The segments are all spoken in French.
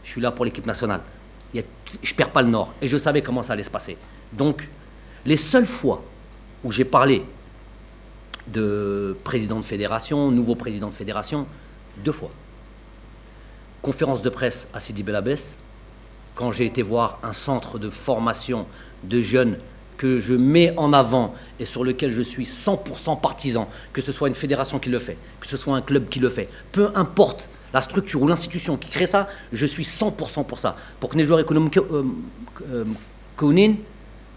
Je suis là pour l'équipe nationale. Je ne perds pas le nord. Et je savais comment ça allait se passer. Donc, les seules fois où j'ai parlé de président de fédération, nouveau président de fédération, 2 fois. Conférence de presse à Sidi Bel Abbès, quand j'ai été voir un centre de formation de jeunes que je mets en avant et sur lequel je suis 100% partisan, que ce soit une fédération qui le fait, que ce soit un club qui le fait, peu importe la structure ou l'institution qui crée ça, je suis 100% pour ça. Pour que les joueurs économiques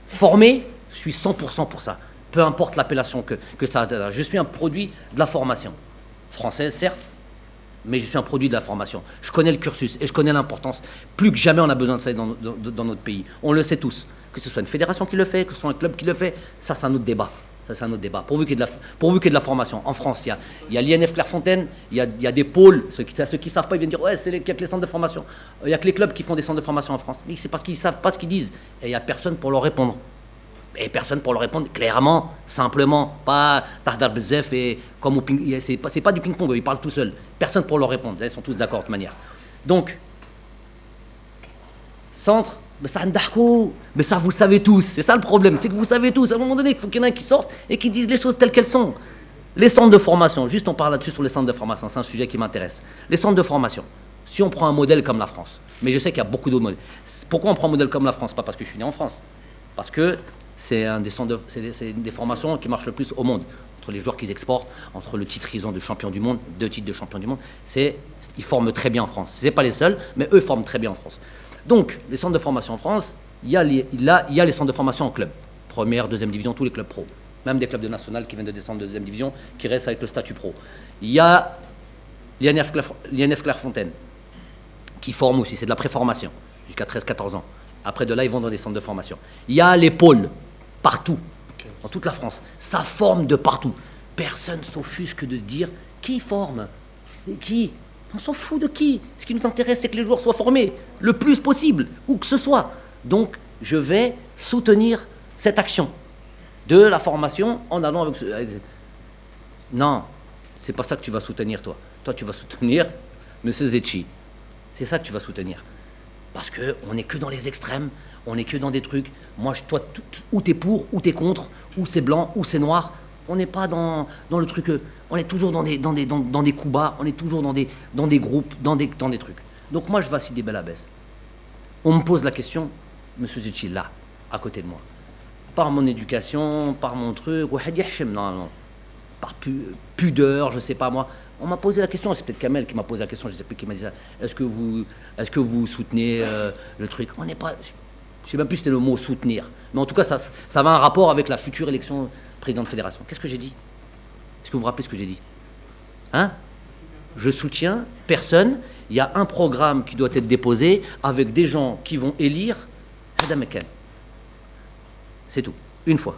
formés, je suis 100% pour ça. Peu importe l'appellation que ça a. Je suis un produit de la formation. Française, certes, mais je suis un produit de la formation. Je connais le cursus et je connais l'importance. Plus que jamais, on a besoin de ça dans notre pays. On le sait tous. Que ce soit une fédération qui le fait, que ce soit un club qui le fait, ça, c'est un autre débat. Ça, c'est un autre débat. Pourvu qu'il y ait de la formation. En France, il y a l'INF Clairefontaine, il y a des pôles. Ceux qui ne savent pas, ils viennent dire « Ouais, il n'y a que les centres de formation. Il n'y a que les clubs qui font des centres de formation en France. » Mais c'est parce qu'ils ne savent pas ce qu'ils disent. Et il n'y a personne pour leur répondre. Et personne pour leur répondre clairement, simplement, pas tardar bzef et comme au ping, c'est pas du ping-pong, ils parlent tout seuls. Personne pour leur répondre, ils sont tous d'accord de toute manière. Donc, centre, mais ça vous savez tous, c'est ça le problème, c'est que vous savez tous, à un moment donné, il faut qu'il y en ait un qui sorte et qui disent les choses telles qu'elles sont. Les centres de formation, juste on parle là-dessus sur les centres de formation, c'est un sujet qui m'intéresse. Les centres de formation, si on prend un modèle comme la France, mais je sais qu'il y a beaucoup d'autres modèles. Pourquoi on prend un modèle comme la France? Pas parce que je suis né en France, parce que c'est des formations qui marchent le plus au monde. Entre les joueurs qu'ils exportent, entre le titre qu'ils ont de champion du monde, 2 titres de champion du monde, ils forment très bien en France. Ce n'est pas les seuls, mais eux forment très bien en France. Donc, les centres de formation en France, il y a les centres de formation en club. Première, deuxième division, tous les clubs pro. Même des clubs de national qui viennent de descendre de deuxième division, qui restent avec le statut pro. Il y a l'INF Clairefontaine, qui forme aussi, c'est de la préformation, jusqu'à 13-14 ans. Après de là, ils vont dans des centres de formation. Il y a les pôles, partout, dans toute la France. Ça forme de partout. Personne ne s'offusque de dire qui forme. Et qui? On s'en fout de qui. Ce qui nous intéresse, c'est que les joueurs soient formés le plus possible, où que ce soit. Donc, je vais soutenir cette action de la formation en allant avec... Non, c'est pas ça que tu vas soutenir, toi. Toi, tu vas soutenir M. Zetchi. C'est ça que tu vas soutenir. Parce qu'on n'est que dans les extrêmes, on n'est que dans des trucs. Moi, toi, ou t'es pour, ou t'es contre, ou c'est blanc, ou c'est noir. On n'est pas dans le truc. On est toujours dans des coups bas, on est toujours dans des groupes, dans des trucs. Donc moi, je vais à Sidi Bel Abbès. On me pose la question, Monsieur Zetchi, là, à côté de moi. Par mon éducation, par mon truc, non, par pudeur, je sais pas moi. On m'a posé la question, c'est peut-être Kamel qui m'a posé la question, je ne sais plus qui m'a dit ça. Est-ce que vous soutenez le truc? On n'est pas... Je ne sais même plus si c'était le mot soutenir. Mais en tout cas, ça va un rapport avec la future élection président de fédération. Qu'est-ce que j'ai dit? Est-ce que vous vous rappelez ce que j'ai dit? Hein? Je soutiens personne. Il y a un programme qui doit être déposé avec des gens qui vont élire Adam Mekan. C'est tout. Une fois.